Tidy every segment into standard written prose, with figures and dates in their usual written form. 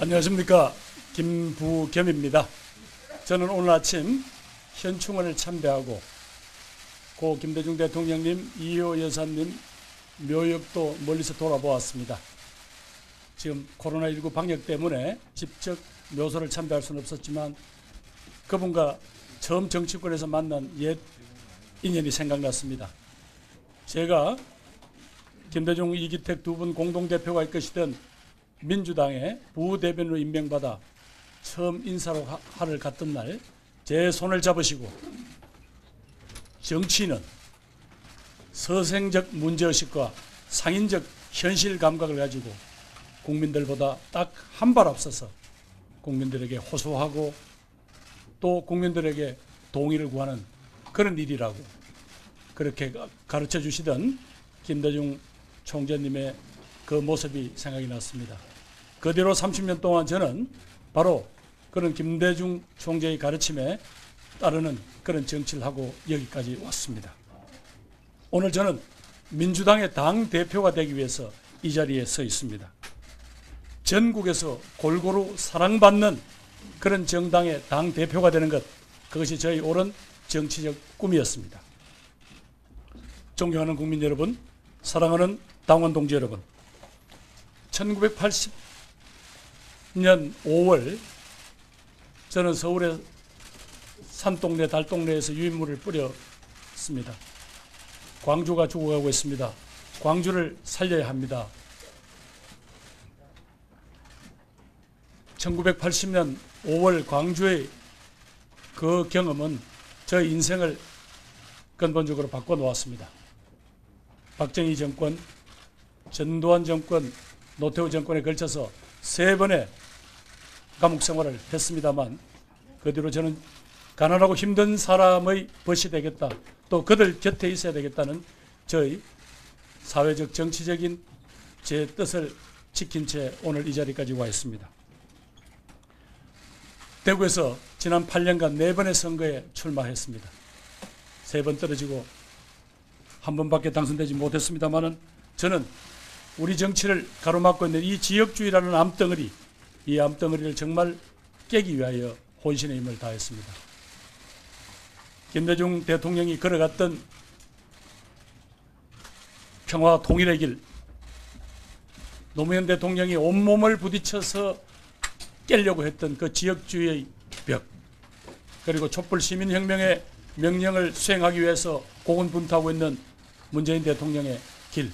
안녕하십니까. 김부겸입니다. 저는 오늘 아침 현충원을 참배하고 고 김대중 대통령님, 이효 여사님 묘역도 멀리서 돌아보았습니다. 지금 코로나19 방역 때문에 직접 묘소를 참배할 수는 없었지만 그분과 처음 정치권에서 만난 옛 인연이 생각났습니다. 제가 김대중, 이기택 두 분 공동대표가 이끄시던 민주당의 부대변으로 임명받아 처음 인사로 하를 갔던 날 제 손을 잡으시고 정치는 서생적 문제의식과 상인적 현실 감각을 가지고 국민들보다 딱 한 발 앞서서 국민들에게 호소하고 또 국민들에게 동의를 구하는 그런 일이라고 그렇게 가르쳐 주시던 김대중 총재님의 그 모습이 생각이 났습니다. 그대로 30년 동안 저는 바로 그런 김대중 총재의 가르침에 따르는 그런 정치를 하고 여기까지 왔습니다. 오늘 저는 민주당의 당대표가 되기 위해서 이 자리에 서 있습니다. 전국에서 골고루 사랑받는 그런 정당의 당대표가 되는 것, 그것이 저희 오랜 정치적 꿈이었습니다. 존경하는 국민 여러분, 사랑하는 당원 동지 여러분, 1980년 5월 저는 서울의 산동네 달동네에서 유인물을 뿌렸습니다. 광주가 죽어가고 있습니다. 광주를 살려야 합니다. 1980년 5월 광주의 그 경험은 저의 인생을 근본적으로 바꿔놓았습니다. 박정희 정권, 전두환 정권, 노태우 정권에 걸쳐서 3번의 감옥 생활을 했습니다만 그 뒤로 저는 가난하고 힘든 사람의 벗이 되겠다, 또 그들 곁에 있어야 되겠다는 저의 사회적 정치적인 제 뜻을 지킨 채 오늘 이 자리까지 와 있습니다. 대구에서 지난 8년간 4번의 선거에 출마했습니다. 3번 떨어지고 한 번밖에 당선되지 못했습니다만 저는 우리 정치를 가로막고 있는 이 지역주의라는 암덩어리, 이 암덩어리를 정말 깨기 위하여 혼신의 힘을 다했습니다. 김대중 대통령이 걸어갔던 평화 통일의 길, 노무현 대통령이 온몸을 부딪혀서 깨려고 했던 그 지역주의의 벽, 그리고 촛불 시민혁명의 명령을 수행하기 위해서 고군분투하고 있는 문재인 대통령의 길,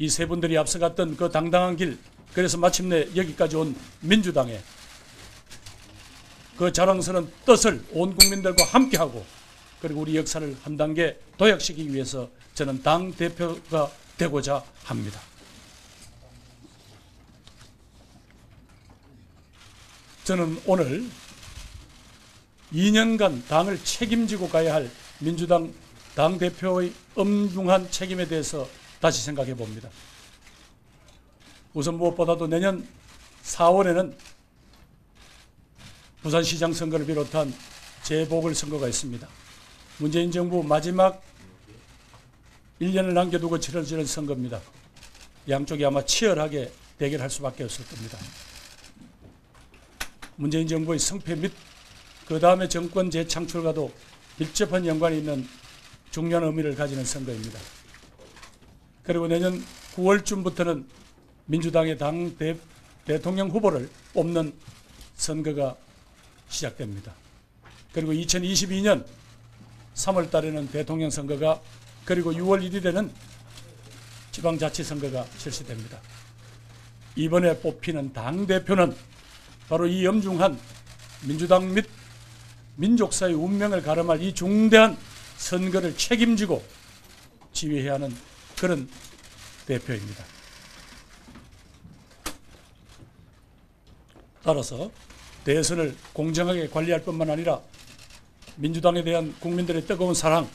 이 세 분들이 앞서갔던 그 당당한 길, 그래서 마침내 여기까지 온 민주당의 그 자랑스러운 뜻을 온 국민들과 함께하고 그리고 우리 역사를 한 단계 도약시키기 위해서 저는 당대표가 되고자 합니다. 저는 오늘 2년간 당을 책임지고 가야 할 민주당 당대표의 엄중한 책임에 대해서 다시 생각해 봅니다. 우선 무엇보다도 내년 4월에는 부산시장 선거를 비롯한 재보궐선거가 있습니다. 문재인 정부 마지막 1년을 남겨두고 치러지는 선거입니다. 양쪽이 아마 치열하게 대결할 수밖에 없을 겁니다. 문재인 정부의 성패 및 그 다음에 정권 재창출과도 밀접한 연관이 있는 중요한 의미를 가지는 선거입니다. 그리고 내년 9월쯤부터는 민주당의 대통령 후보를 뽑는 선거가 시작됩니다. 그리고 2022년 3월 달에는 대통령 선거가, 그리고 6월 1일에는 지방자치선거가 실시됩니다. 이번에 뽑히는 당대표는 바로 이 엄중한 민주당 및 민족사의 운명을 가름할 이 중대한 선거를 책임지고 지휘해야 하는 그런 대표입니다. 따라서 대선을 공정하게 관리할 뿐만 아니라 민주당에 대한 국민들의 뜨거운 사랑,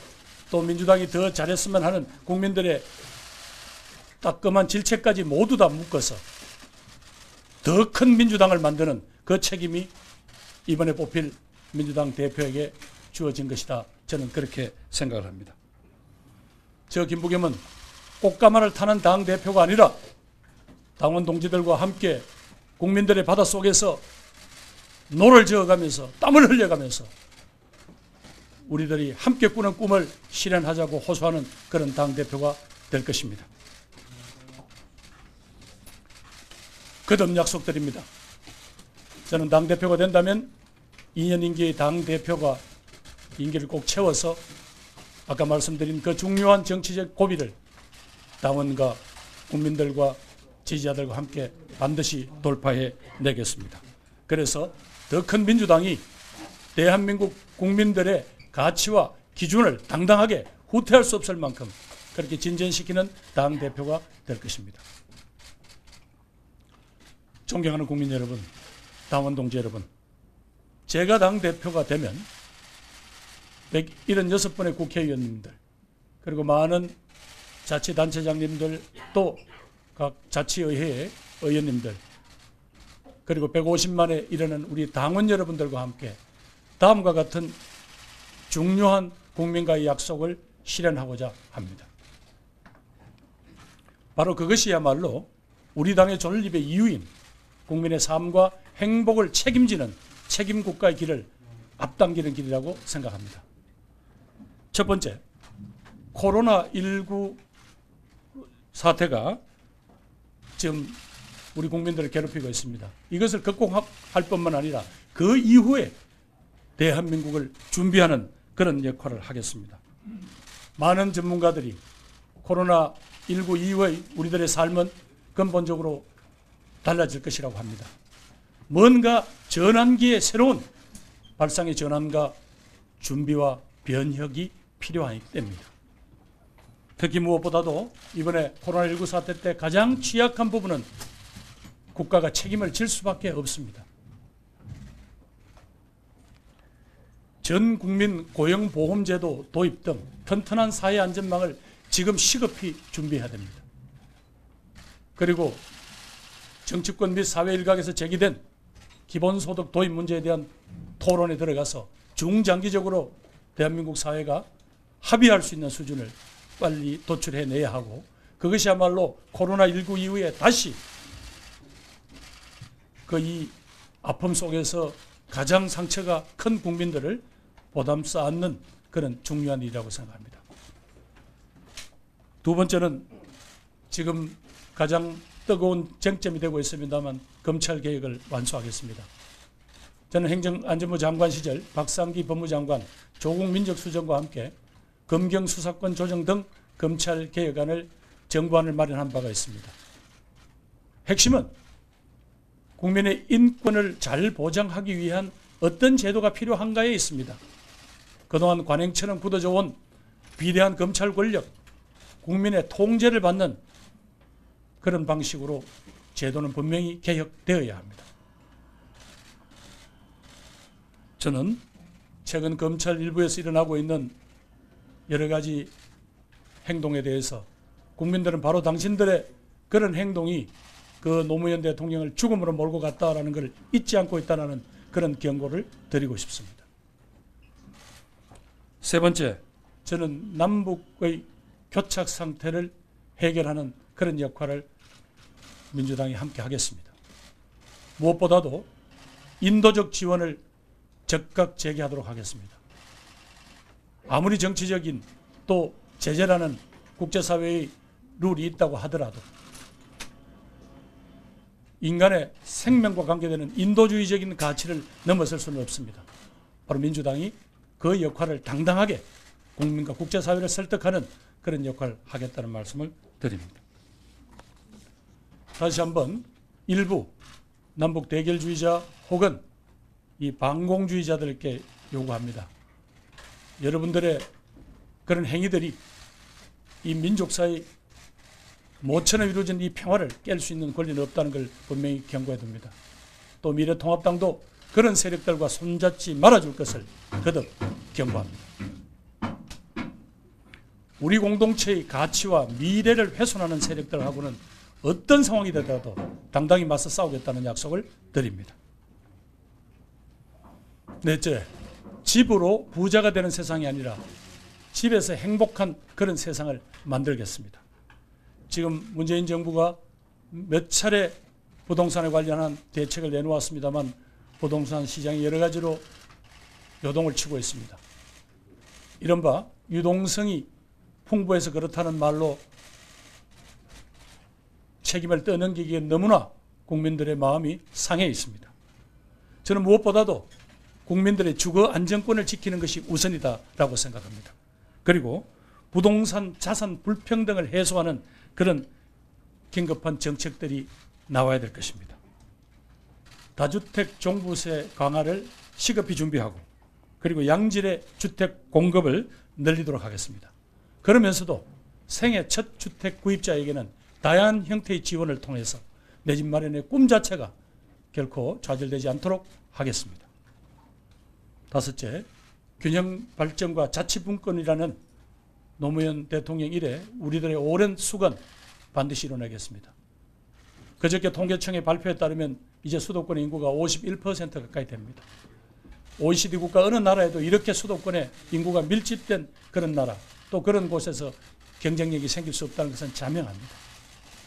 또 민주당이 더 잘했으면 하는 국민들의 따끔한 질책까지 모두 다 묶어서 더 큰 민주당을 만드는 그 책임이 이번에 뽑힐 민주당 대표에게 주어진 것이다. 저는 그렇게 생각을 합니다. 저 김부겸은 꽃가마를 타는 당대표가 아니라 당원 동지들과 함께 국민들의 바닷속에서 노를 저어가면서 땀을 흘려가면서 우리들이 함께 꾸는 꿈을 실현하자고 호소하는 그런 당대표가 될 것입니다. 거듭 약속드립니다. 저는 당대표가 된다면 2년 임기의 당대표가 임기를 꼭 채워서 아까 말씀드린 그 중요한 정치적 고비를 당원과 국민들과 지지자들과 함께 반드시 돌파해 내겠습니다. 그래서 더 큰 민주당이 대한민국 국민들의 가치와 기준을 당당하게 후퇴할 수 없을 만큼 그렇게 진전시키는 당대표가 될 것입니다. 존경하는 국민 여러분, 당원 동지 여러분, 제가 당대표가 되면 176분의 국회의원님들 그리고 많은 자치단체장님들 또 각 자치의회의 의원님들 그리고 150만에 이르는 우리 당원 여러분들과 함께 다음과 같은 중요한 국민과의 약속을 실현하고자 합니다. 바로 그것이야말로 우리 당의 존립의 이유인 국민의 삶과 행복을 책임지는 책임국가의 길을 앞당기는 길이라고 생각합니다. 첫 번째, 코로나19 사태가 지금 우리 국민들을 괴롭히고 있습니다. 이것을 극복할 뿐만 아니라 그 이후에 대한민국을 준비하는 그런 역할을 하겠습니다. 많은 전문가들이 코로나19 이후의 우리들의 삶은 근본적으로 달라질 것이라고 합니다. 뭔가 전환기의 새로운 발상의 전환과 준비와 변혁이 필요하기 때문입니다. 특히 무엇보다도 이번에 코로나19 사태 때 가장 취약한 부분은 국가가 책임을 질 수밖에 없습니다. 전 국민 고용보험제도 도입 등 튼튼한 사회 안전망을 지금 시급히 준비해야 됩니다. 그리고 정치권 및 사회 일각에서 제기된 기본소득 도입 문제에 대한 토론에 들어가서 중장기적으로 대한민국 사회가 합의할 수 있는 수준을 빨리 도출해내야 하고 그것이야말로 코로나19 이후에 다시 그 이 아픔 속에서 가장 상처가 큰 국민들을 보담 쌓는 그런 중요한 일이라고 생각합니다. 두 번째는 지금 가장 뜨거운 쟁점이 되고 있습니다만 검찰개혁을 완수하겠습니다. 저는 행정안전부 장관 시절 박상기 법무장관, 조국 민정수석과 함께 검경수사권 조정 등 검찰개혁안을 정부안을 마련한 바가 있습니다. 핵심은 국민의 인권을 잘 보장하기 위한 어떤 제도가 필요한가에 있습니다. 그동안 관행처럼 굳어져 온 비대한 검찰 권력, 국민의 통제를 받는 그런 방식으로 제도는 분명히 개혁되어야 합니다. 저는 최근 검찰 일부에서 일어나고 있는 여러 가지 행동에 대해서 국민들은 바로 당신들의 그런 행동이 그 노무현 대통령을 죽음으로 몰고 갔다라는 걸 잊지 않고 있다는 그런 경고를 드리고 싶습니다. 세 번째, 저는 남북의 교착 상태를 해결하는 그런 역할을 민주당이 함께 하겠습니다. 무엇보다도 인도적 지원을 적극 제기하도록 하겠습니다. 아무리 정치적인 또 제재라는 국제사회의 룰이 있다고 하더라도 인간의 생명과 관계되는 인도주의적인 가치를 넘어설 수는 없습니다. 바로 민주당이 그 역할을 당당하게 국민과 국제사회를 설득하는 그런 역할을 하겠다는 말씀을 드립니다. 다시 한번 일부 남북 대결주의자 혹은 이 반공주의자들께 요구합니다. 여러분들의 그런 행위들이 이 민족사의 모처럼 이루어진 이 평화를 깰 수 있는 권리는 없다는 걸 분명히 경고해 둡니다. 또 미래통합당도 그런 세력들과 손잡지 말아줄 것을 거듭 경고합니다. 우리 공동체의 가치와 미래를 훼손하는 세력들하고는 어떤 상황이 되더라도 당당히 맞서 싸우겠다는 약속을 드립니다. 넷째, 집으로 부자가 되는 세상이 아니라 집에서 행복한 그런 세상을 만들겠습니다. 지금 문재인 정부가 몇 차례 부동산에 관련한 대책을 내놓았습니다만 부동산 시장이 여러 가지로 요동을 치고 있습니다. 이른바 유동성이 풍부해서 그렇다는 말로 책임을 떠넘기기에 너무나 국민들의 마음이 상해 있습니다. 저는 무엇보다도 국민들의 주거 안정권을 지키는 것이 우선이다라고 생각합니다. 그리고 부동산 자산 불평등을 해소하는 그런 긴급한 정책들이 나와야 될 것입니다. 다주택 종부세 강화를 시급히 준비하고 그리고 양질의 주택 공급을 늘리도록 하겠습니다. 그러면서도 생애 첫 주택 구입자에게는 다양한 형태의 지원을 통해서 내 집 마련의 꿈 자체가 결코 좌절되지 않도록 하겠습니다. 다섯째, 균형 발전과 자치분권이라는 노무현 대통령 이래 우리들의 오랜 수건 반드시 이뤄내겠습니다. 그저께 통계청의 발표에 따르면 이제 수도권의 인구가 51% 가까이 됩니다. OECD 국가 어느 나라에도 이렇게 수도권에 인구가 밀집된 그런 나라, 또 그런 곳에서 경쟁력이 생길 수 없다는 것은 자명합니다.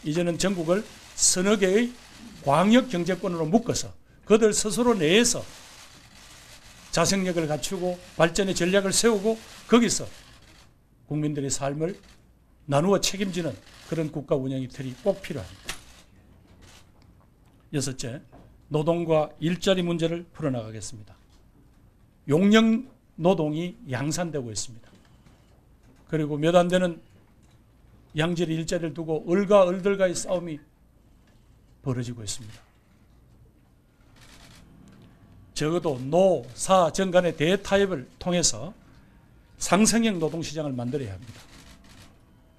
이제는 전국을 서너 개의 광역 경제권으로 묶어서 그들 스스로 내에서 자생력을 갖추고 발전의 전략을 세우고 거기서 국민들의 삶을 나누어 책임지는 그런 국가 운영의 틀이 꼭 필요합니다. 여섯째, 노동과 일자리 문제를 풀어나가겠습니다. 용역 노동이 양산되고 있습니다. 그리고 몇 안 되는 양질의 일자리를 두고 을과 을들과의 싸움이 벌어지고 있습니다. 적어도 노, 사, 정 간의 대타협을 통해서 상생형 노동시장을 만들어야 합니다.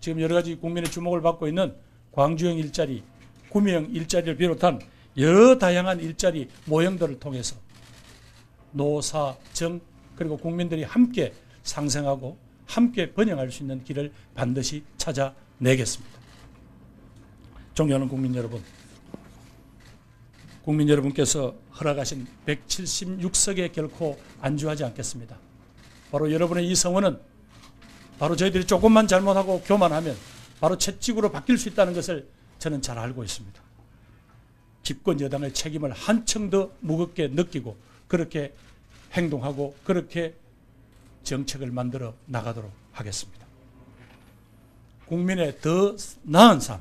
지금 여러 가지 국민의 주목을 받고 있는 광주형 일자리, 구미형 일자리를 비롯한 여러 다양한 일자리 모형들을 통해서 노, 사, 정 그리고 국민들이 함께 상생하고 함께 번영할 수 있는 길을 반드시 찾아내겠습니다. 존경하는 국민 여러분, 국민 여러분께서 허락하신 176석에 결코 안주하지 않겠습니다. 바로 여러분의 이 성원은 바로 저희들이 조금만 잘못하고 교만하면 바로 채찍으로 바뀔 수 있다는 것을 저는 잘 알고 있습니다. 집권 여당의 책임을 한층 더 무겁게 느끼고 그렇게 행동하고 그렇게 정책을 만들어 나가도록 하겠습니다. 국민의 더 나은 삶,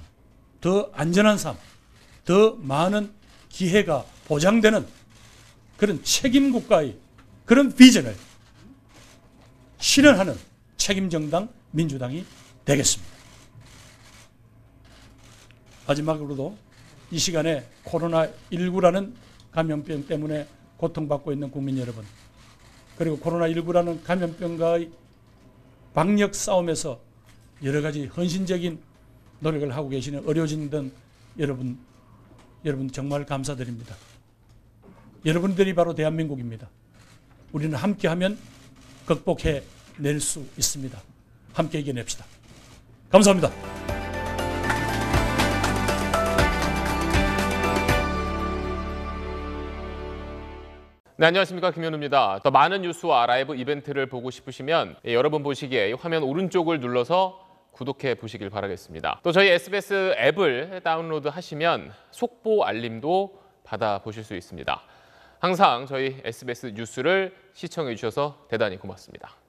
더 안전한 삶, 더 많은 기회가 보장되는 그런 책임국가의 그런 비전을 실현하는 책임정당 민주당이 되겠습니다. 마지막으로도 이 시간에 코로나19라는 감염병 때문에 고통받고 있는 국민 여러분, 그리고 코로나19라는 감염병과의 방역 싸움에서 여러 가지 헌신적인 노력을 하고 계시는 의료진 등 여러분 정말 감사드립니다. 여러분들이 바로 대한민국입니다. 우리는 함께하면 극복해낼 수 있습니다. 함께 이겨냅시다. 감사합니다. 네, 안녕하십니까, 김현우입니다. 더 많은 뉴스와 라이브 이벤트를 보고 싶으시면 여러분 보시기에 화면 오른쪽을 눌러서 구독해 보시길 바라겠습니다. 또 저희 SBS 앱을 다운로드 하시면 속보 알림도 받아보실 수 있습니다. 항상 저희 SBS 뉴스를 시청해 주셔서 대단히 고맙습니다.